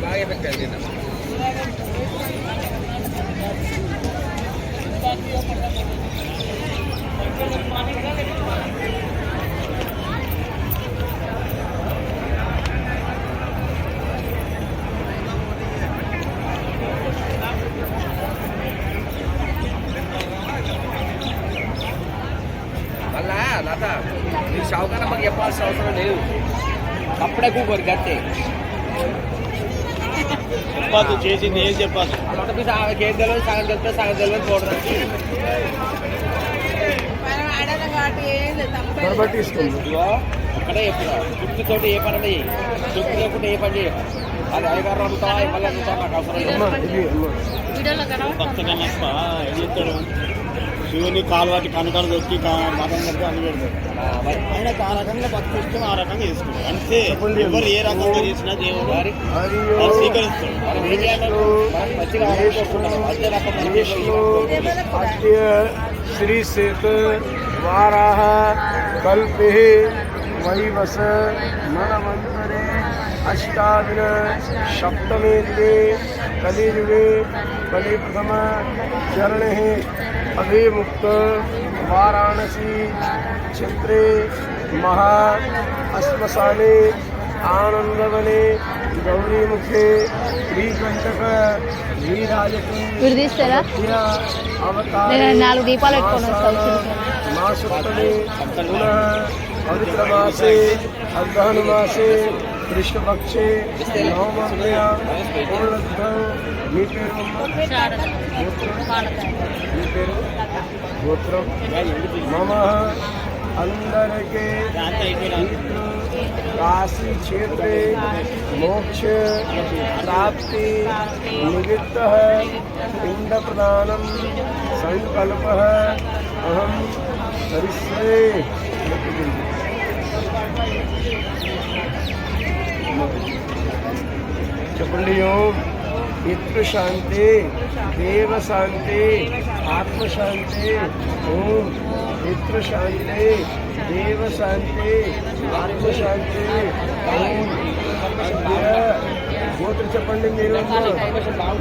బాగా ఎఫెక్ట్ అయింది. మళ్ళా లత మీరు షావుకాన మాకు చెప్పాల్సిన అవసరం లేదు. అప్పుడే కూకోరు గట్టే చెప్పాలి, చేసింది ఏం చెప్పాలి. కేసు తెలియదు, సగం తెలిస్తే సగం తెలియదు చూడడానికి అక్కడే చెప్తున్నా. చుట్టుతోటి ఏ పని చేయి, చుట్టూ లేకుండా ఏ పని చేయ. అది అధికారులు అమ్ముతావా మళ్ళీ అమ్ముతావా నాకు అవసరం చెప్తాడు. శివుని కాలువాటి కనుకలు దొరికి మతం కడితే అన్ని పెడతాడు. ఆయనకు ఆ రకంగా భక్తి ఇష్టం, ఆ రకంగా చేసుకుంటాడు. అంతే. ఎవరు ఏ రకంగా చేసినా దేవుడు స్వీకరిస్తాడు. श्री सेत वाराह कल्पे वैवस मनवंतरे अष्टादिन सप्तमे दिने कलियुगे कलिप्रथम चरणे अभिमुक्त वाराणसी क्षेत्रे महा अस्मशाने आनंदवने गौरीमुखे श्रीकंटक నాలుగు దీపాలు मासोत्तरे पुनः पवित्रमासे अर्धनुमासे कृष्णपक्षे नवम्यां गोत्रम मम अंदर के काशी क्षेत्रे मोक्ष प्राप्ति निमित्त पिंड प्रदानम संकल्प अहम करिष्ये। చెప్పండి. ఓం పితృ శాంతి, దేవ శాంతి, ఆత్మ శాంతి. ఓం పితృ శాంతి, దేవ శాంతి, ఆత్మ శాంతి. ఓం గోత్రం చెప్పండి.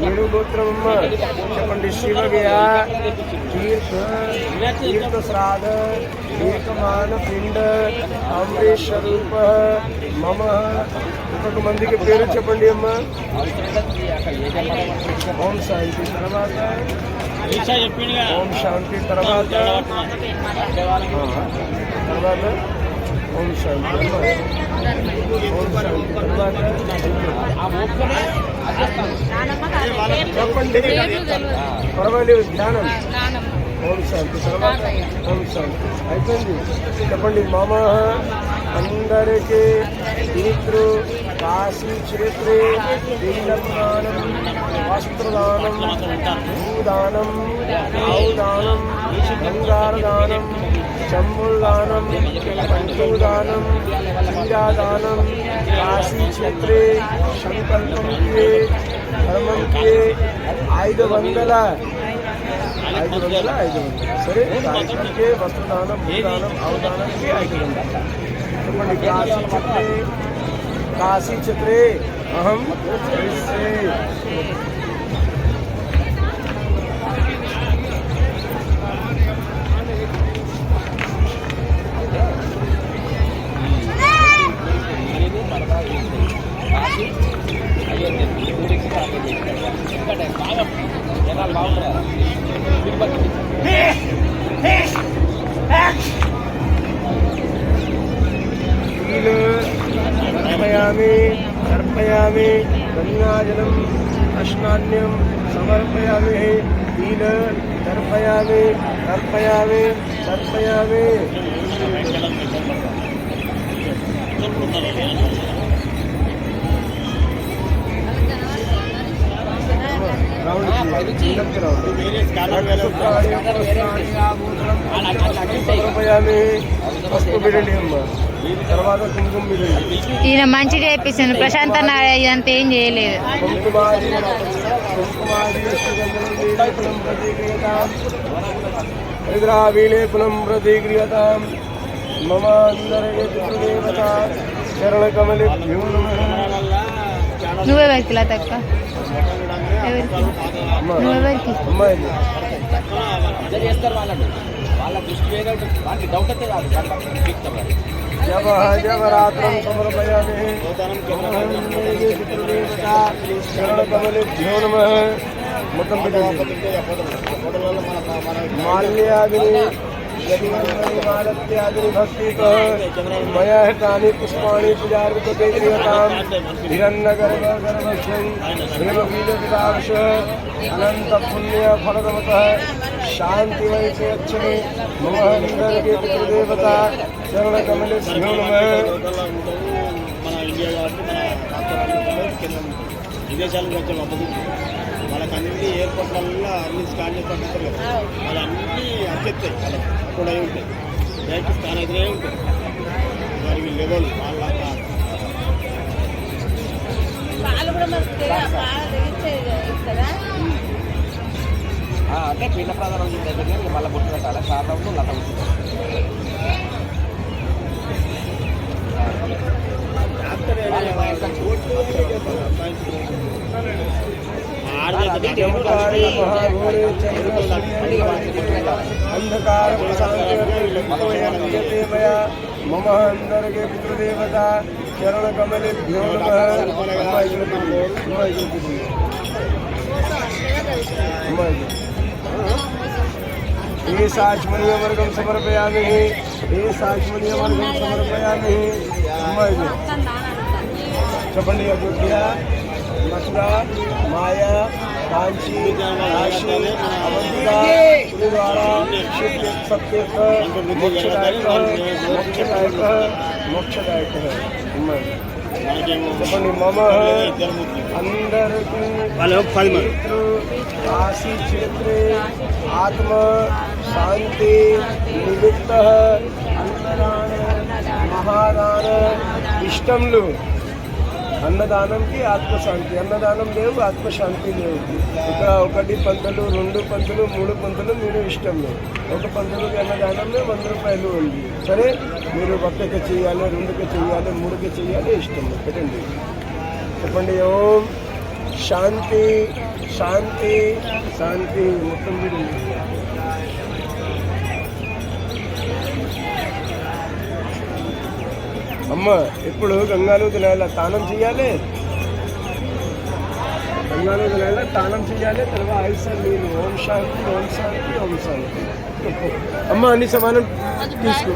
మీరు గోత్రం అమ్మ చెప్పండి. శివవ్య तीर्थ श्राद्ध एकमान पिंड अमृत स्वरूप मम. ఒక్కొక్క మందికి పేరు చెప్పండి అమ్మా. ఓం శాంతి తర్వాత ఓం శాంతి తర్వాత ఓం శాంతి ఓం శాంతి తర్వాత చెప్పండి. పర్వాలేదు ధ్యానం. ఓం శాంతి తర్వాత ఓం శాంతి అయిపోయింది. చెప్పండి. మమ అందరికీ పితృ కాశీ క్షేత్రే పిండదానం, వస్త్రదానం, భూదానం, ఆవుదానం, బంగారదానం, चम्बुलदानम, पंचुदानम, हीरादानम, काशी क्षेत्रे संकल्पम किए, धर्मम किए, 500 सरे कार्यक्रम के वस्त्रदानम, भूदानम, अवदानम के 500 काशी क्षेत्रे अहम अर्पयामि गंगाजलम स्नान्यम समर्पयामि तीन अर्पयामि अर्पयामि अर्पयामि अर्पयामि తర్వాత కుంకుమ మిగిలింది. ఈయన మంచి చేయించాను. ప్రశాంత్ అన్న ఇదంతా ఏం చేయలేదు. కుంకుమాది వీళేపులం ప్రతిక్రియతాం వీళేపులం ప్రతిక్రియతాం మమ అందరికీ పితృదేవత చరణకమలిభ్యో నమః. నువ్వెవరికి లతక్క? నువ్వెవరికి? అమ్మాయి అందరు చేస్తారు వాళ్ళని, వాళ్ళ దృష్టి ఏదో వాళ్ళకి డౌట్ అయితే కాదు జవరాత్రం సమర్పయామి పితృదేవత చరణకమలిభ్యో నమః. మొత్తం పెట్టండి. మాల్యాదిని మాలత్యాదిని భక్తితో మయా తాని పుష్పాణి పూజార్పితే క్రియతాం హిరణ్యగర్భగర్భస్యం హేమబీజవిదాంశ అనంత పుణ్య ఫలదవత శాంతి వైచక్షమి మమ అందరికీ పితృదేవత చరణకమలిభ్యో నమః. మన ఇండియా కాబట్టి మన రాష్ట్రాలు విదేశాల కొంచెం అవ్వదు. వాళ్ళకి అన్ని ఎయిర్పోర్ట్లలో అన్ని స్కాన్ చేసి పంపిస్తారు. వాళ్ళన్నీ అచ్చెత్తాయి, వాళ్ళకి అక్కడ అయి ఉంటాయి, డైరెక్ట్ స్కాన్ అయితే ఉంటాయి. వారికి లెవెల్ వాళ్ళ అంటే పిండ ప్రధానం దగ్గర మళ్ళీ బొట్టు పెట్టాలి. కారణంలో లత ఉంటుంది. అంధకార మమ అందరికీ పితృదేవత చరణకమలిభ్యో నమః. ఏ సాచ్మనీయవర్గం సమర్పయామి, ఏ సాచ్మనీయవర్గం సమర్పయామి. అమ్మాయి చెప్పండి. అయోధ్య, మథుర, మాయా, కాంచీ, కాశీ, అవంతిక, గురువాడ, సత్యర్థ, మోక్షదాయక, మోక్షదాయక. అమ్మాయి చెప్పండి. మమ అందరికీ కాశీ క్షేత్రే ఆత్మ శాంతి నిమిత్త అన్నదాన మహాదాన ఇష్టంలు. అన్నదానంకి ఆత్మశాంతి, అన్నదానం లేవు, ఆత్మశాంతి లేవు. ఇక్కడ 1 పంతులు, 2 పంతులు, 3 పంతులు మీరు ఇష్టంలో. 1 పంతులకి అన్నదానంలో 100 రూపాయలు ఉంది. సరే, మీరు 1కి చేయాలి, 2కి చేయాలి, 3కి చేయాలి, ఇష్టంలో పెట్టండి. చెప్పండి. ఓం శాంతి శాంతి శాంతి. మొత్తం మీరు అమ్మ ఇప్పుడు గంగాలోకి నెల తానం చేయాలి. గంగాలోకి నెల తానం చేయాలి. తర్వాత 5 సార్లు నేను ఓం శాంతి, ఓం శాంతి, ఓం శాంతి. అమ్మ అన్ని సమానం తీసుకో.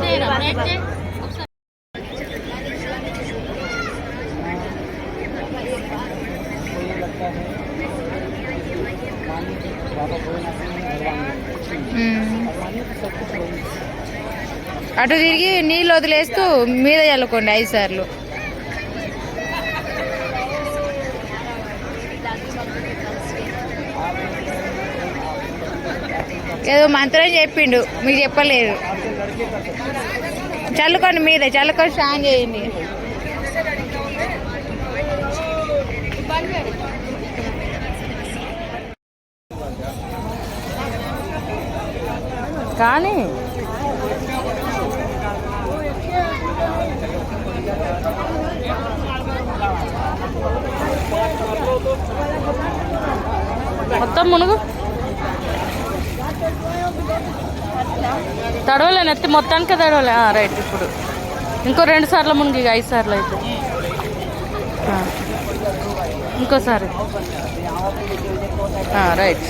అటు తిరిగి నీళ్ళు వదిలేస్తూ మీద చల్లుకోండి 5 సార్లు. ఏదో మంత్రం చెప్పిండు, మీకు చెప్పలేదు. చల్లుకోండి, మీరే చల్లుకొని స్నానం చేయండి. కానీ మొత్తం మునుగు తడవలే, నెత్తి మొత్తానికి తడవలే. రైట్. ఇప్పుడు ఇంకో 2 సార్లు మునిగి 5 సార్లు అయితే. ఇంకోసారి రైట్.